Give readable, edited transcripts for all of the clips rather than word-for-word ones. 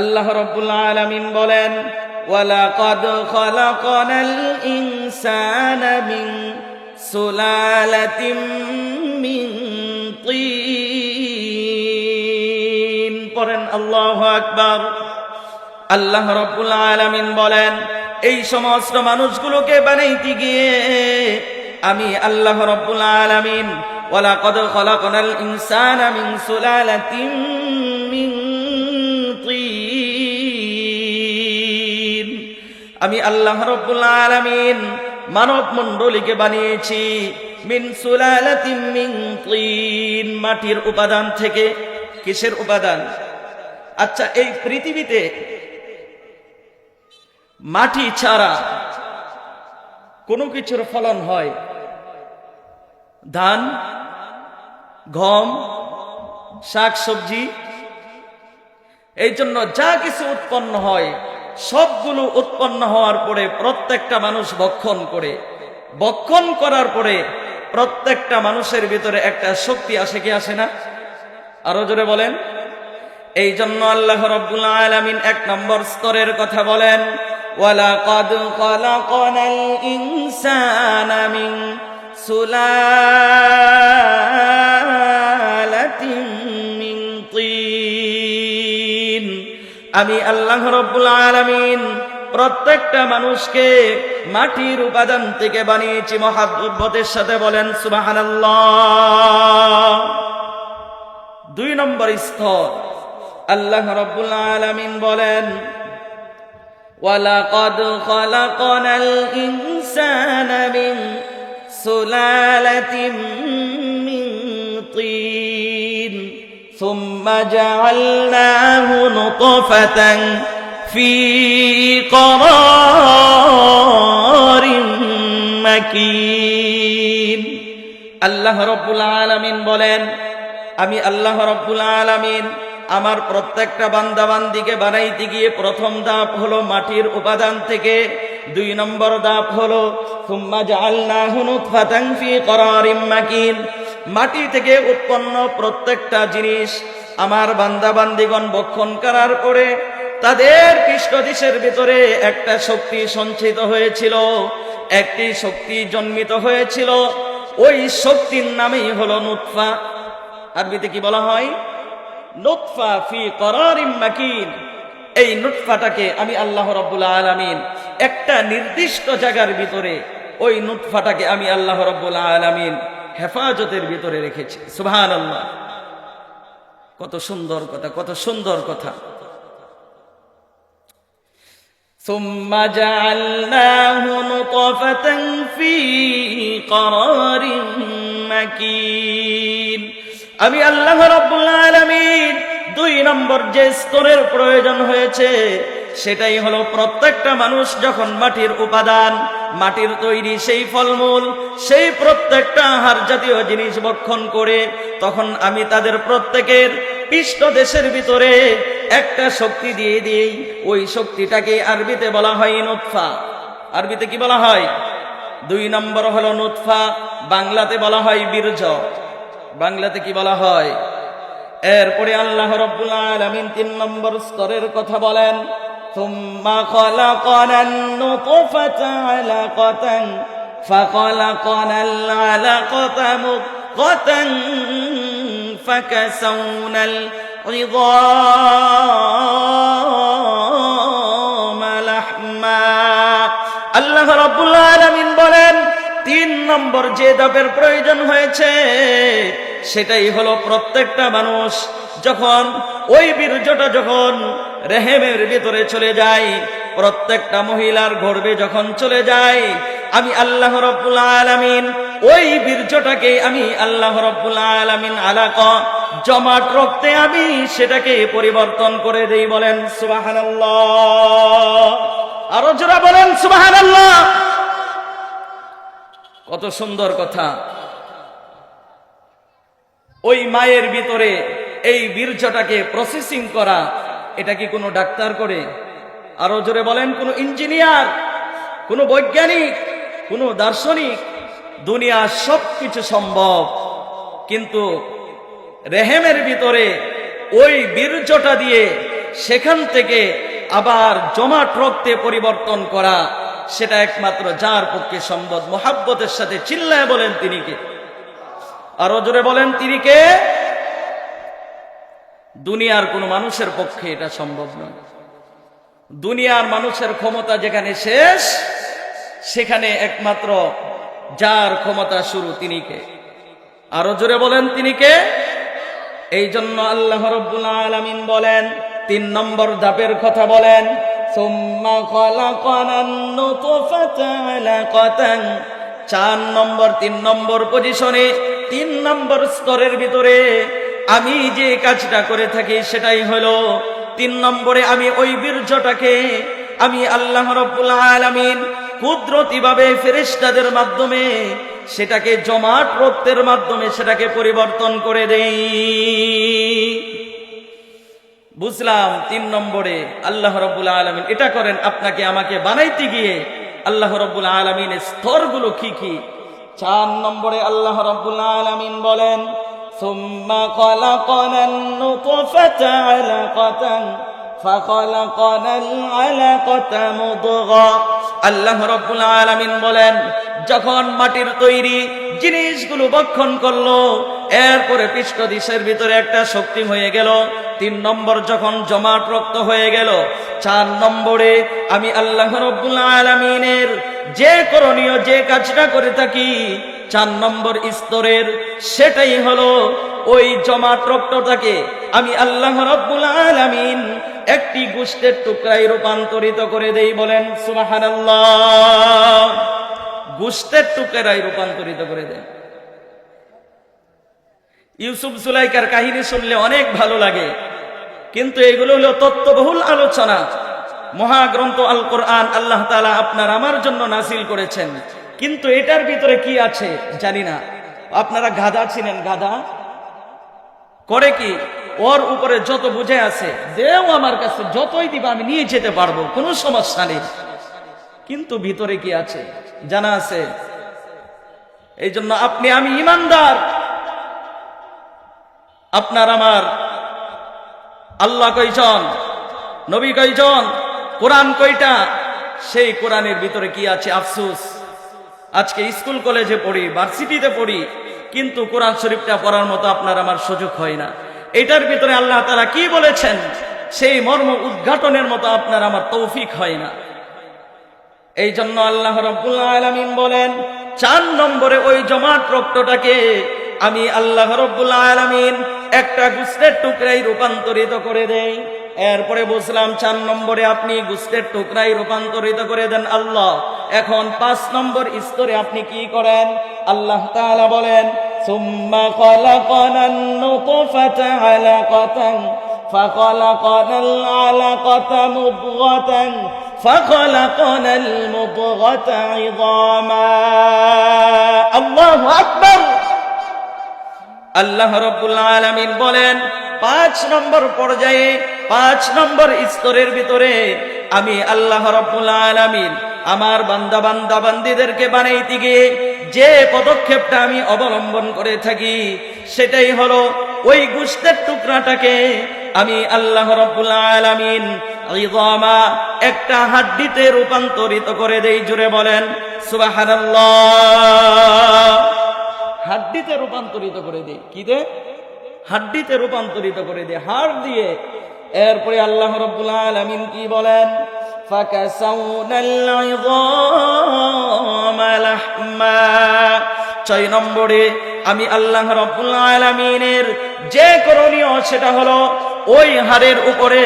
আল্লাহ রাব্বুল আলামিন বলেন, ওয়ালাকাদ খালাকনাল ইনসানা মিন সুলালাতিন মিন তিন। পড়েন আল্লাহু আকবার। আল্লাহ রাব্বুল আলামিন বলেন, এই সমস্ত মানুষগুলোকে বানাইতে গিয়ে আমি আল্লাহ রাব্বুল আলামিন ওয়ালাকাদ খালাকনাল ইনসানা মিন সুলালাতিন মিন তিন। আমি আল্লাহ রাব্বুল আলামিন মানব মণ্ডলীকে বানিয়েছি মিন সুলালাতিন মিন তিন, মাটির উপাদান থেকে। কিসের উপাদান? আচ্ছা, এই পৃথিবীতে মাটি ছাড়া কোনো কিছুর ফলন হয়? ধান, গম, শাক সবজি, এই জন্য যা কিছু উৎপন্ন হয় সবগুলো উৎপন্ন হওয়ার পরে প্রত্যেকটা মানুষ ভক্ষণ করে। ভক্ষণ করার পরে প্রত্যেকটা মানুষের ভিতরে একটা শক্তি আসে কি আসে না? আরো জোরে বলেন। এই জন্য আল্লাহ রাব্বুল আলামিন এক নম্বর স্তরের কথা বলেন, ওয়ালাকাদ খালাকনাল ইনসানা মিন সুলালাতিন মিন তিন। আমি আল্লাহ রাব্বুল আলামিন প্রত্যেকটা মানুষকে মাটির উপাদান থেকে বানিয়েছি। মহব্বতের সাথে বলেন সুবহানাল্লাহ। দুই নম্বর স্তর আল্লাহ রাব্বুল আলামিন বলেন, ওয়ালাকাদ খালাকনাল ইনসানা মিন সুলালাতিন মিন তিন সুম্মা জাআলনাহু নুতফাতান ফি করারিন মাকিন। আল্লাহ রাব্বুল আলামিন বলেন, আমি আল্লাহ রাব্বুল আলামিন আমার প্রত্যেকটা বান্দাবান্দিকে বানাইতে গিয়ে প্রথম ধাপ হলো মাটির উপাদান থেকে, দুই নম্বর ধাপ হলো সুম্মা জাআলনাহু নুতফাতান ফি করারিন মাকিন। মাটি থেকে উৎপন্ন প্রত্যেকটা জিনিস আমার বান্দাবান্দিগণ ভক্ষণ করার পরে তাদের পৃষ্ঠদেশের ভিতরে একটা শক্তি সঞ্চিত হয়েছিল, একটি শক্তি জন্মিত হয়েছিল। ওই শক্তির নামই হলো নুতফা। আরবিতে কি বলা হয়? নুতফা ফি করারিন মাকিন। এই নুতফাটাকে আমি আল্লাহ রাব্বুল আলামিন একটা নির্দিষ্ট জায়গার ভিতরে, ওই নুতফাটাকে আমি আল্লাহ রাব্বুল আলামিন হেফাজতের ভিতরে রেখেছি। সুবহানাল্লাহ। কত সুন্দর কথা, কত সুন্দর কথা। সুম্মা জাআলনাহু নুতফাতান ফি করারিন মাকিন। আমি আল্লাহ রাব্বুল আলামিন দুই নম্বর যে স্তরের প্রয়োজন হয়েছে সেটাই হলো প্রত্যেকটা মানুষ যখন মাটির উপাদান, মাটির তৈরি সেই ফলমূল, সেই প্রত্যেকটা আহার জাতীয় জিনিস ভক্ষণ করে, তখন আমি তাদের প্রত্যেকের পৃষ্ঠদেশের ভিতরে একটা শক্তি দিয়ে দিই। ওই শক্তিটাকে আরবিতে বলা হয় নুতফা। আরবিতে কি বলা হয়? দুই নম্বর হলো নুতফা, বাংলাতে বলা হয় বীর্য। বাংলাতে কি বলা হয়? এরপরে আল্লাহ রাব্বুল আলামিন তিন নম্বর স্তরের কথা বলেন, সুম্মা খালাকনান নুতফাতা আলাকাতান ফাখালাকনাল আলাকাতা মুদগাতান ফাকাসাউনাল ইযামা লাহমা। আল্লাহ রাব্বুল আলামিন বলেন, তিন নম্বর যে ধাপের প্রয়োজন হয়েছে সেটাই হলো প্রত্যেকটা মানুষ যখন ওই বীর্যটা যখন রেহেমের ভিতরে চলে যায়, প্রত্যেকটা মহিলার গর্ভে যখন চলে যায়, আমি আল্লাহ রাব্বুল আলামিন ওই বীর্যটাকে আমি আল্লাহ রাব্বুল আলামিন আলাকা জমাট রক্তে আমি সেটাকে পরিবর্তন করে দেই। বলেন সুবহানাল্লাহ। আরো জোরে বলেন সুবহানাল্লাহ। কত সুন্দর কথা। ওই মায়ের ভিতরে এই বীর্যটাকে প্রসেসিং করা, এটা কি কোনো ডাক্তার করে? আরো জোরে বলেন, কোন ইঞ্জিনিয়ার, কোন বৈজ্ঞানিক, কোন দার্শনিক? দুনিয়া সবকিছু সম্ভব, কিন্তু রেহেমের ভিতরে ওই বীর্যটা দিয়ে সেখান থেকে আবার জমাট রক্তে পরিবর্তন করা, সেটা একমাত্র যার পক্ষে সম্ভব। মোহাব্বতের সাথে চিল্লায় বলেন তিনি কে? আরো জোরে বলেন তিনি কে? দুনিয়ার কোন মানুষের পক্ষে এটা সম্ভব নয়। দুনিয়ার মানুষের ক্ষমতা যেখানে শেষ, সেখানে একমাত্র যার ক্ষমতা শুরু তিনি কে? আরো জোরে বলেন তিনি কে? এই জন্য আল্লাহ রাব্বুল আলামিন বলেন, 3 নম্বর ধাপের কথা বলেন, সুম্মা খালাকানান নুতফাতা আলাকাতান। 3 নম্বর পজিশনে, 3 নম্বর স্তরের ভিতরে আমি যে কাজটা করে থাকি সেটাই হলো 3 নম্বরে আমি ওই বীর্যটাকে আমি আল্লাহ রাব্বুল আলামিন কুদরতিভাবে ফেরেশতাদের মাধ্যমে সেটাকে জমাট রক্তের মাধ্যমে সেটাকে পরিবর্তন করে দেই। বুঝলাম 3 নম্বরে আল্লাহ রাব্বুল আলামিন এটা করেন। আপনাকে আমাকে বানাইতে গিয়ে আল্লাহ রাব্বুল আলামিনের স্তরগুলো কি কি? 4 নম্বরে আল্লাহ রাব্বুল আলামিন বলেন, সুম্মা খালাকানান নুতফাতা আলাকাতান ফাখালাকানাল আলাকাতা মুদগা। আল্লাহ রাব্বুল আলামিন বলেন, যখন মাটির তৈরি জিনিসগুলো ভক্ষণ করলো, এরপরে পৃষ্ঠদেশের ভিতরে একটা শক্তি হয়ে গেল। 3 নম্বর যখন জমাট রক্ত হয়ে গেল, 4 নম্বরে আমি আল্লাহ রাব্বুল আলামিনের যে করণীয় যে কাজটা করে থাকি 4 নম্বর স্তরের, সেটাই হলো ওই জমাট রক্তটাকে আমি আল্লাহ রাব্বুল আলামিন একটি গোশতের টুকরায় রূপান্তরিত করে দেই। বলেন সুবহানাল্লাহ। গোশতের টুকরায় রূপান্তরিত করে দেন। ইউসুফ জুলাইকার কাহিনী শুনলে অনেক ভালো লাগে, কিন্তু এগুলো হলো তত্ত্ববহুল আলোচনা। মহাগ্রন্থ আল কোরআন আল্লাহ তাআলা আপনার আমার জন্য নাযিল করেছেন, কিন্তু এটার ভিতরে কি আছে জানি না। আপনারা গাধা ছিলেন, গাধা করে কি ওর উপরে যত বুঝে আছে দেও আমার কাছে, যতই দিবা আমি নিয়ে যেতে পারবো, কোনো সমস্যা নেই। কিন্তু ভিতরে কি আছে জানা আছে? এই জন্য আপনি আমি ঈমানদার। আপনার আমার আল্লাহ কয়জন, নবী কয়জন, কোরআন কয়টা, সেই কোরআনের ভিতরে কি আছে? আফসোস, আজকে স্কুল কলেজে পড়ি, ভার্সিটিতে পড়ি, কিন্তু কোরআন শরীফটা পড়ার মতো আপনার আমার সুযোগ হয় না। এটার ভিতরে আল্লাহ তাআলা কি বলেছেন সেই মর্ম উদ্ঘাটনের মতো আপনার আমার তৌফিক হয় না। এই জন্য আল্লাহ রাব্বুল আলামিন বলেন, 4 নম্বরে ওই জমাট রক্তটাকে আমি আল্লাহ রাব্বুল আলামিন একটা গোশতের টুকরায় রূপান্তরিত করে দেই। এরপরে বুঝলাম 4 নম্বরে আপনি গোশতের টুকরায় রূপান্তরিত করে দেন আল্লাহ। এখন 5 নম্বর স্তরে আপনি কি করেন? আল্লাহ তাআলা বলেন, সুম্মা খালাকানান নুতফাতা আলাকাতান ফাখালাকানাল আলাকাতা মুদগাতান ফাখালাকানাল মুদগাতা ইযামা। আল্লাহু আকবার। আল্লাহ রাব্বুল আলামিন বলেন, 5 নম্বর পর্যায়ে 5 নম্বর স্তরের ভিতরে আমি আল্লাহ রাব্বুল আলামিন আমার বান্দা বান্দীদেরকে বানাইতে গিয়ে যে পদক্ষেপটা আমি অবলম্বন করে থাকি সেটাই হলো ওই গোশতের টুকরাটাকে আমি আল্লাহ রাব্বুল আলামিন ইযামা একটা হাড্ডিতে রূপান্তরিত করে দেই। জুড়ে বলেন সুবহানাল্লাহ। হাড্ডিতে রূপান্তরিত করে দেই। কি দে? হাড্ডিতে রূপান্তরিত করে দেয়, হাড় দিয়ে। এরপরে আল্লাহ রাব্বুল আলামিন কি বলেন? ফাকাসাউনাল ইযামা লাহমা। 6 নম্বরে আমি আল্লাহ রাব্বুল আলামিনের যে করণীয় সেটা হলো ওই হাড়ের উপরে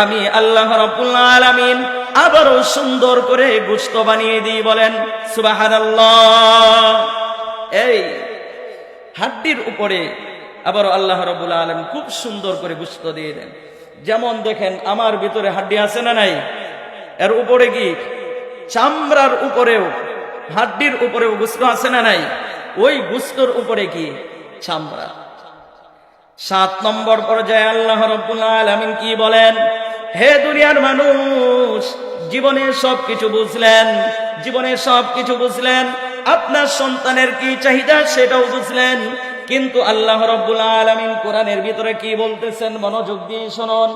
আমি আল্লাহ রাব্বুল আলামিন আবারও সুন্দর করে গোশত বানিয়ে দিই। বলেন সুবহানাল্লাহ। এই হাড্ডির উপরে আবারও আল্লাহ রাব্বুল আলামিন খুব সুন্দর করে গোশত দিয়ে দেন। যেমন দেখেন আমার ভিতরে হাড্ডি আছে না নাই? এর উপরে কি চামড়ার উপরেও হাড্ডির উপরেও গোশত আছে না নাই? ওই গোশতর উপরে কি চামড়া। 7 নম্বর পর্যায়ে আল্লাহ রাব্বুল আলামিন কি বলেন? হে দুনিয়ার মানুষ, জীবনে সবকিছু বুঝলেন, জীবনে সবকিছু বুঝলেন, আপনার সন্তানের কি চাহিদা সেটাও বুঝলেন, কিন্তু আল্লাহ রাব্বুল আলামিন কোরআনের ভিতরে কি বলতেছেন মনোযোগ দিয়ে শুনুন।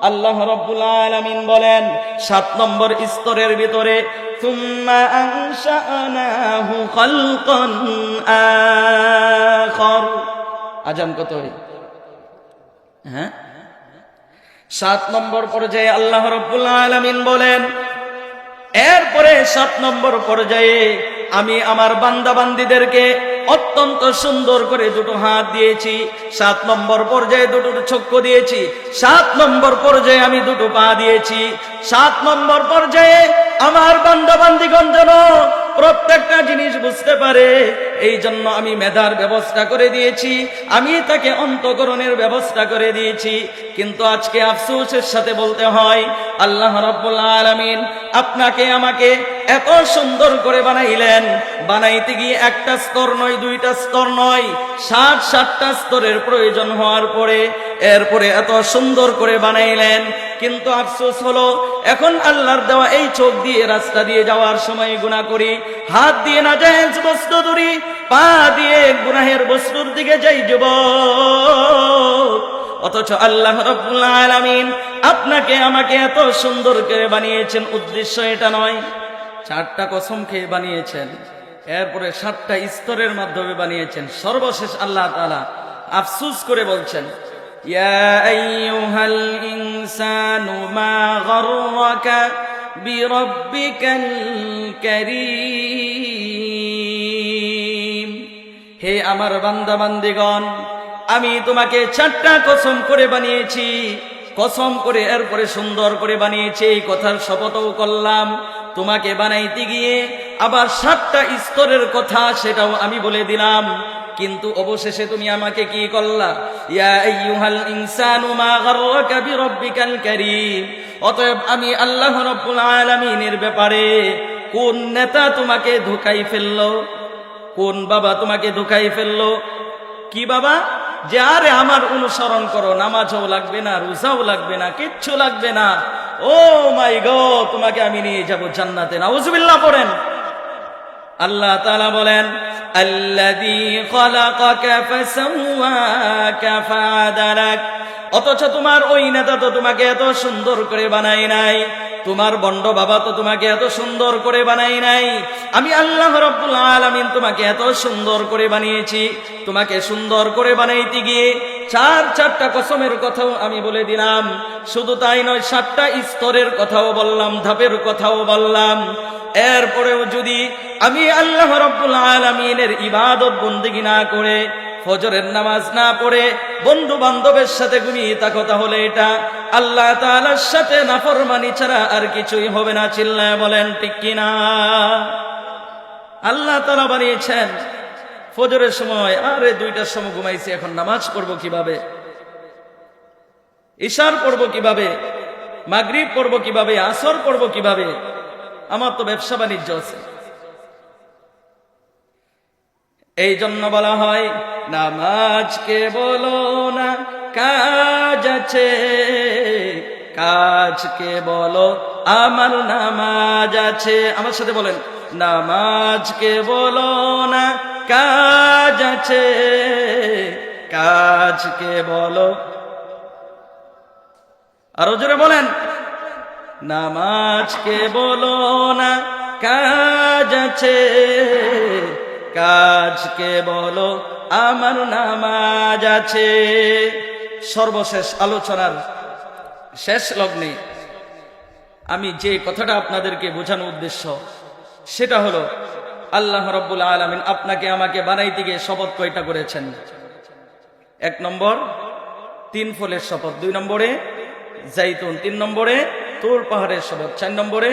আল্লাহ রাব্বুল আলামিন বলেন 7 নম্বর স্তরের ভিতরে সুম্মা আনশানাহু খালকান আখার। আজান কত হয়? হ্যাঁ, 7 নম্বর পর্যায়ে আল্লাহ রাব্বুল আলামিন বলেন, এরপরে 7 নম্বর পর্যায়ে আমি আমার বান্দা বান্দীদেরকে অত্যন্ত সুন্দর করে দুটো হাত দিয়েছি, 7 নম্বর পর্যায়ে দুটো চক্ষু দিয়েছি, 7 নম্বর পর্যায়ে আমি দুটো পা দিয়েছি, 7 নম্বর পর্যায়ে আমার বান্দা বান্দীগণ যেন প্রত্যেকটা জিনিস বুঝতে পারে এই জন্য আমি মেধার ব্যবস্থা করে দিয়েছি, আমি তাকে অন্তঃকরণের ব্যবস্থা করে দিয়েছি। কিন্তু আজকে আফসোসের সাথে বলতে হয়, আল্লাহ রাব্বুল আলামিন আপনাকে আমাকে এত সুন্দর করে বানাইলেন, বানাইতে গিয়ে একটা স্তর নয়, 2টা স্তর নয়, 7টা স্তরের প্রয়োজন হওয়ার পরে এরপরে এত সুন্দর করে বানাইলেন। কিন্তু আফসোস হলো এখন আল্লাহর দেওয়া এই চোখ দিয়ে রাস্তা দিয়ে যাওয়ার সময় গুনাহ করি, হাত দিয়ে নাজায়েজ বস্তু ধরি, পা দিয়ে গুনাহের বস্তুর দিকে যাই যুবক। অথচ আল্লাহ রাব্বুল আলামিন আপনাকে আমাকে এত সুন্দর করে বানিয়েছেন, উদ্দেশ্য এটা নয়। 4টা কসম খেয়ে বানিয়েছেন, এরপরে 7টা স্তরের মাধ্যমে বানিয়েছেন। সর্বশেষ আল্লাহ তাআলা আফসোস করে বলছেন, ইয়া আইয়ুহাল ইনসানু মা গাররাকা বিরাব্বিকাল কারীম। হে আমার বান্দা বান্দীগণ, আমি তোমাকে 4টা কসম করে বানিয়েছি, কসম করে এরপরে সুন্দর করে বানিয়েছি, এই কথার শপথও করলাম। তোমাকে বানাইতে গিয়ে আবার 7টা স্তরের কথা সেটাও আমি বলে দিলাম, কিন্তু অবশেষে তুমি আমাকে কি করলা? ইয়া আইয়ুহাল ইনসানু মা গাররাকা বিরাব্বিকাল কারীম। অতএব আমি আল্লাহ রাব্বুল আলামিনের ব্যাপারে কোন নেতা তোমাকে ধোঁকাই ফেললো, কোন বাবা তোমাকে ধোঁকাই ফেললো? কি বাবা? যে আরে আমার অনুসরণ করো, নামাজও লাগবে না, রোজাও লাগবে না, কিচ্ছু লাগবে না, ও মাই গড তোমাকে আমি নিয়ে যাব জান্নাতে। নাউজুবিল্লাহ পড়েন। আল্লাহ তাআলা বলেন, আল্লাযী খালাকাকা ফাসাওয়াকা ফাআদালাক। অথচ তোমার ওই নেতা তো তোমাকে এত সুন্দর করে বানায় নাই, তোমার বন্ড বাবা তো তোমাকে এত সুন্দর করে বানায় নাই। আমি আল্লাহ রাব্বুল আলামিন তোমাকে এত সুন্দর করে বানিয়েছি, তোমাকে সুন্দর করে বানাইতে গিয়ে 4টা কসমের কথাও আমি বলে দিলাম। শুধু তাই নয়, 7টা স্তরের কথাও বললাম, ধাপের কথাও বললাম। এরপরেও যদি আমি আল্লাহ রাব্বুল আলামিনের ইবাদত বন্দেগী না করে, ফজরের নামাজ না পড়ে বন্ধু বান্ধবের সাথে ঘুমিয়ে থাকো, তাহলে এটা আল্লাহ তাআলার সাথে নাফরমানি ছাড়া আর কিছুই হবে না। চিল্লায় বলেন ঠিক কিনা? আল্লাহ তাআলা বানিয়েছেন ফজরের সময়, আরে 2টার সময় ঘুমাইছি, এখন নামাজ পড়বো কিভাবে, ইশার পড়বো কিভাবে, মাগরিব পড়বো কিভাবে, আসর পড়বো কিভাবে, আমার তো ব্যবসা বাণিজ্য আছে। এই জন্য বলা হয়, নামাজকে বলো না কাজ আছে, কাজকে বলো আমার নামাজ আছে। আমার সাথে বলেন, নামাজকে বলো না কাজ আছে, কাজকে বলো। আরো জোরে বলেন, নামাজকে বলো না কাজ আছে, কাজকে বলো আমার নামাজ আছে। সর্বশেষ আলোচনার শেষ লগ্নে আমি যে কথাটা আপনাদেরকে বোঝানোর উদ্দেশ্য সেটা হলো, আল্লাহ রাব্বুল আলামিন আপনাকে আমাকে বানাইতে গিয়ে শপথ কয়টা করেছেন? 1 নম্বর 3 ফলের শপথ, 2 নম্বরে জাইতুন, 3 নম্বরে তুর পাহাড়ের শপথ, 4 নম্বরে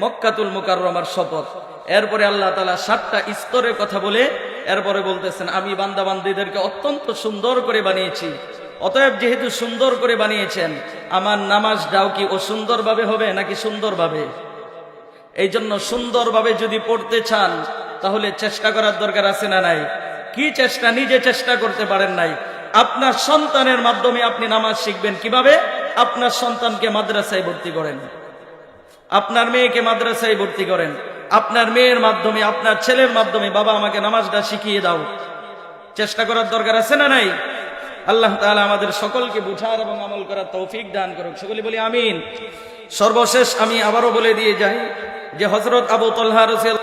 মক্কাতুল মুকাররমার শপথ। এরপরে আল্লাহ তাআলা 7টা স্তরের কথা বলে এরপরে বলতেছেন, আমি বান্দা বান্দীদেরকে অত্যন্ত সুন্দর করে বানিয়েছি। অতএব যেহেতু সুন্দর করে বানিয়েছেন, আমার নামাজটাও কি অসুন্দরভাবে হবে নাকি সুন্দরভাবে? এই জন্য সুন্দরভাবে যদি পড়তে চান তাহলে চেষ্টা করার দরকার আছে না নাই? কি চেষ্টা? নিজে চেষ্টা করতে পারেন নাই, আপনার সন্তানের মাধ্যমে আপনি নামাজ শিখবেন কিভাবে? আপনার সন্তানকে মাদ্রাসায় ভর্তি করেন, আপনার মেয়েকে মাদ্রাসায় ভর্তি করেন, আপনার মেয়ের মাধ্যমে, আপনার ছেলের মাধ্যমে, বাবা আমাকে নামাজটা শিখিয়ে দাও। চেষ্টা করার দরকার আছে না নাই? আল্লাহ তাআলা আমাদের সকলকে বুঝার এবং আমল করার তৌফিক দান করুক, সকলে বলি আমিন। সর্বশেষ আমি আবারও বলে দিয়ে যাই যে হযরত আবু তালহা রাদিয়াল্লাহু